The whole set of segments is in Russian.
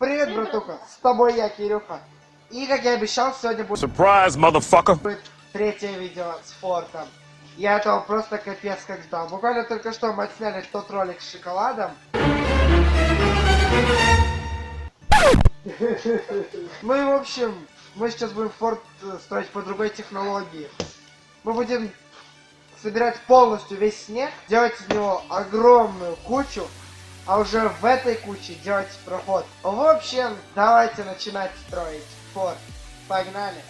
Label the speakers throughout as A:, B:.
A: Привет, братуха, с тобой я, Кирюха. И, как я обещал, сегодня будет...
B: Surprise, motherfucker!
A: Будет третье видео с Фортом. Я этого просто капец как ждал. Буквально только что мы отсняли тот ролик с шоколадом. Ну и в общем, мы сейчас будем Форт строить по другой технологии. Мы будем собирать полностью весь снег, делать из него огромную кучу, а уже в этой куче делать проход. В общем, давайте начинать строить Форт. Погнали!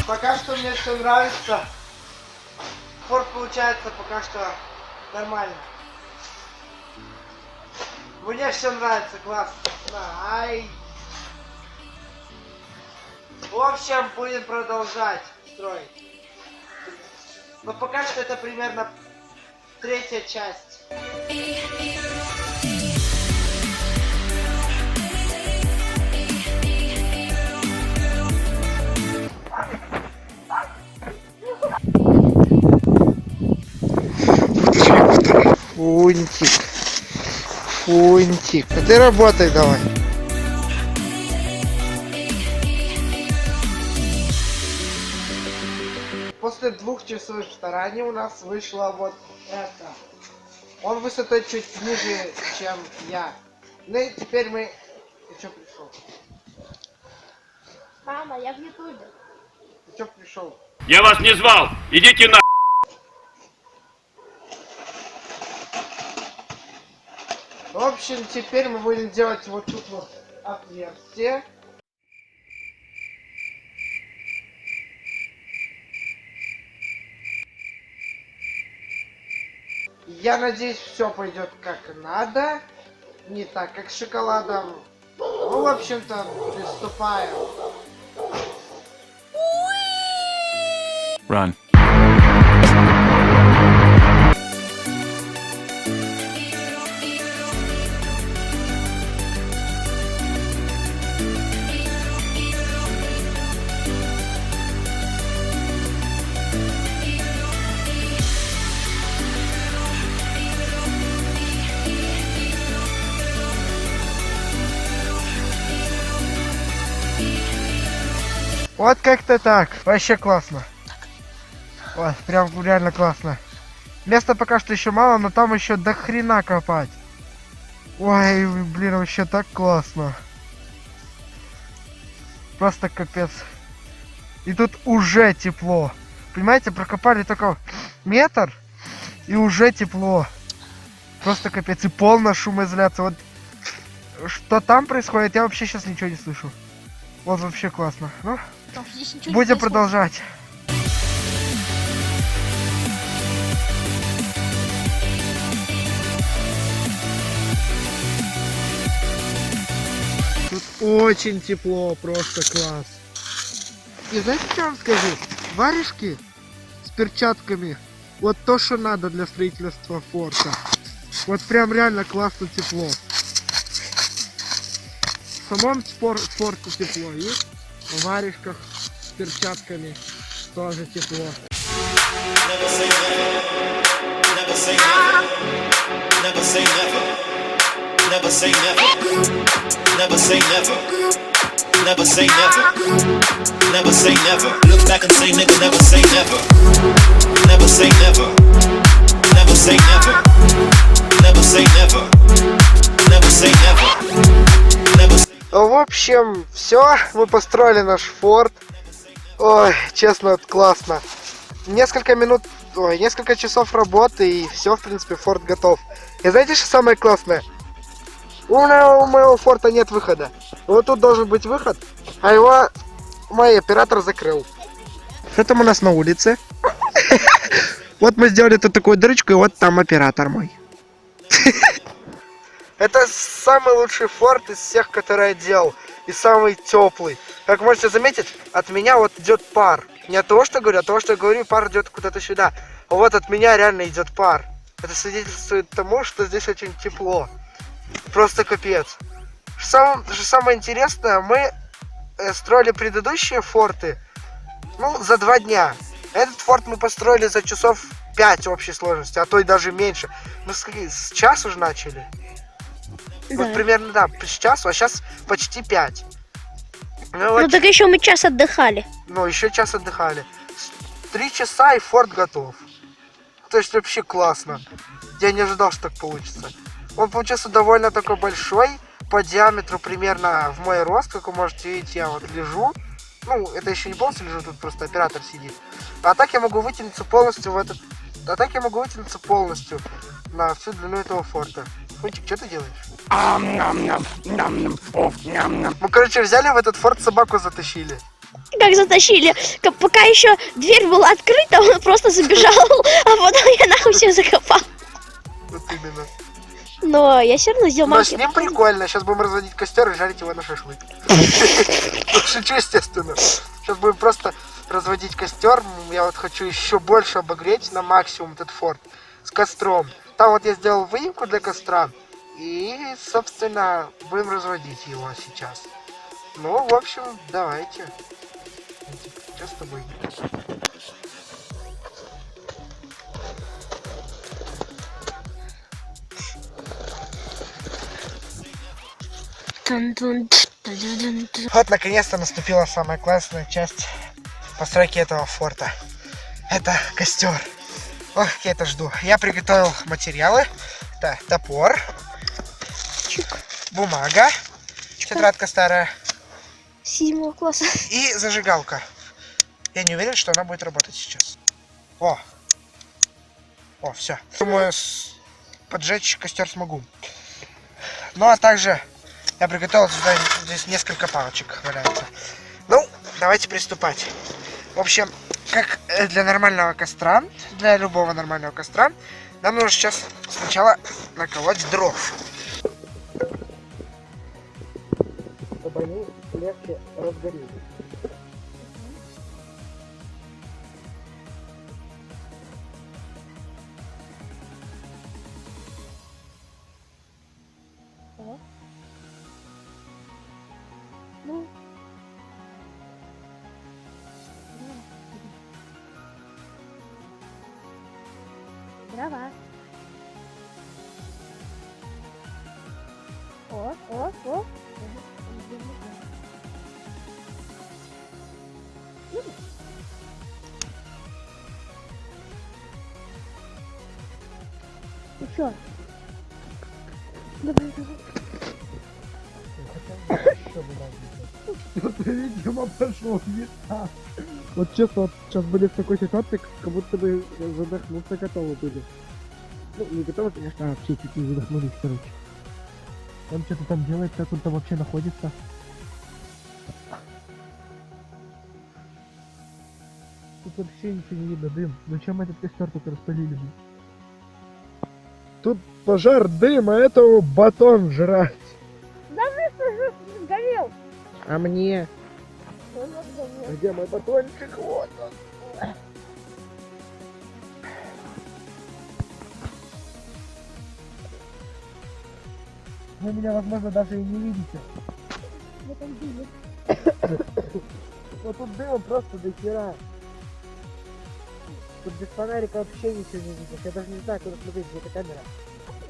A: Пока что мне все нравится. Форт получается пока что нормально. Мне все нравится, классно. Ай. В общем, будем продолжать строить. Но пока что это примерно третья часть. Фунтик. Фунтик. А ты работай давай. После 2 часов стараний у нас вышло вот это. Он высотой чуть ниже, чем я. Ну и теперь мы... Ты чё пришел?
C: Мама, я в Ютубе.
A: Ты чё пришел?
B: Я вас не звал! Идите на...
A: В общем, теперь мы будем делать вот тут вот отверстие. Я надеюсь, все пойдет как надо. Не так, как с шоколадом. Ну, в общем-то, приступаем.
B: Run.
A: Вот как-то так. Вообще классно. Ой, прям реально классно. Места пока что еще мало, но там еще до хрена копать. Ой, блин, вообще так классно. Просто капец. И тут уже тепло. Понимаете, прокопали только метр, и уже тепло. Просто капец. И полная шумоизоляция. Вот что там происходит, я вообще сейчас ничего не слышу. Вот вообще классно. Ну, будем продолжать. Тут очень тепло, просто класс. И знаете, что я вам скажу? Варежки с перчатками. Вот то, что надо для строительства форта. Вот прям реально классно тепло. В самом форте тепло. И в варежках с перчатками тоже тепло.
D: Never say never. Never say never. Never say never. Never say never. Look back and say nigga, never say never. Never say never. Never say never. Never say never. Never say never. Never say.
A: В общем, все, мы построили наш форт. Ой, честно, это классно. Несколько минут, ой, несколько часов работы, и все, в принципе, форт готов. И знаете, что самое классное? У моего форта нет выхода. Вот тут должен быть выход, а его мой оператор закрыл. Что там у нас на улице? Вот мы сделали тут такую дырочку, и вот там оператор мой. Это самый лучший форт из всех, которые я делал. И самый теплый. Как можете заметить, от меня вот идет пар. Не от того, что говорю, а от того, что я говорю, пар идет куда-то сюда. А вот от меня реально идет пар. Это свидетельствует тому, что здесь очень тепло. Просто капец. Что самое интересное, мы строили предыдущие форты, ну, за 2 дня. Этот форт мы построили за часов 5 общей сложности, а то и даже меньше. Мы с часа уже начали.
C: Да.
A: Вот примерно, да, с часу, а сейчас почти 5.
C: Ну так еще мы час отдыхали.
A: Ну, еще час отдыхали. 3 часа и форт готов. То есть вообще классно. Я не ожидал, что так получится. Он получился довольно такой большой, по диаметру примерно в мой рост, как вы можете видеть, я вот лежу. Ну, это еще не полностью лежу, тут просто оператор сидит. А так я могу вытянуться полностью в этот... А так я могу вытянуться полностью на всю длину этого форта. Фунтик, что ты делаешь? Мы, короче, взяли в этот форт, собаку затащили.
C: Как затащили. Пока еще дверь была открыта, он просто забежал, а потом я нахуй всех закопал.
A: Вот именно.
C: Но я все равно сделал
A: Но с
C: макет.
A: ним прикольно. Сейчас будем разводить костер и жарить его на шашлык. Шучу, естественно. Сейчас будем просто разводить костер. Я вот хочу еще больше обогреть на максимум этот форт с костром. Там вот я сделал выемку для костра. И, собственно, будем разводить его сейчас. Ну, в общем, давайте. Что с тобой? Вот, наконец-то наступила самая классная часть постройки этого форта. Это костер. Ох, как я это жду. Я приготовил материалы. Это топор, бумага, тетрадка старая
C: 7 класса.
A: и зажигалка. Я не уверен, что она будет работать сейчас. О, все. Думаю, поджечь костер смогу. Ну, а также я приготовил сюда, здесь несколько палочек валяется. Ну, давайте приступать. В общем, как для нормального костра, для любого нормального костра, нам нужно сейчас сначала наколоть дров. Чтобы они легче разгорелись.
C: Ну. Дрова. О. Еще. Давай.
A: Кто-то, видимо, пошел не так. Вот честно, вот сейчас были в такой ситуации, как будто бы задохнуться готовы были. Ну, не готовы, конечно, а все чуть не задохнулись, короче. Он что-то там делает, как он там вообще находится. Тут вообще ничего не видно, дым. Зачем этот костер только распалили? Тут пожар, дым, а этого батон жрать.
C: Да вы сгорел.
A: А мне? Где мой батончик? Вот он. Вы меня, возможно, даже и не видите. Но тут дым просто до хера. Тут без фонарика вообще ничего не видишь. Я даже не знаю, куда смотреть, где эта камера.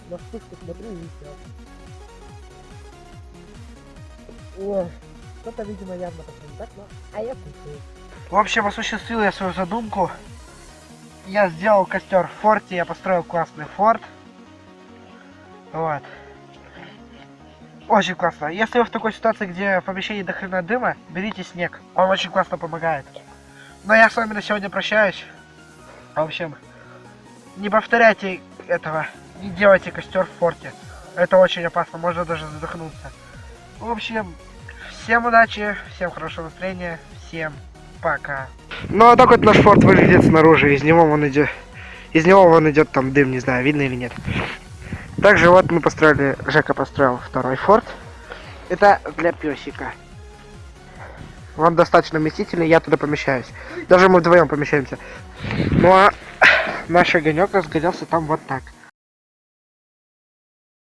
A: На вспышку смотрю и все. Ой, кто-то, видимо, явно так не так, но... А я кушаю. В общем, осуществил я свою задумку. Я сделал костер в форте, я построил классный форт. Вот. Очень классно. Если вы в такой ситуации, где в помещении до хрена дыма, берите снег. Он очень классно помогает. Но я с вами на сегодня прощаюсь. В общем, не повторяйте этого. Не делайте костер в форте. Это очень опасно, можно даже задохнуться. В общем, всем удачи, всем хорошего настроения, всем пока. Ну а так вот наш форт выглядит снаружи, из него вон идет там дым, не знаю, видно или нет. Также вот мы построили, Жека построил второй форт. Это для песика. Он достаточно вместительный, я туда помещаюсь. Даже мы вдвоем помещаемся. Ну а наш огонек разгорелся там вот так.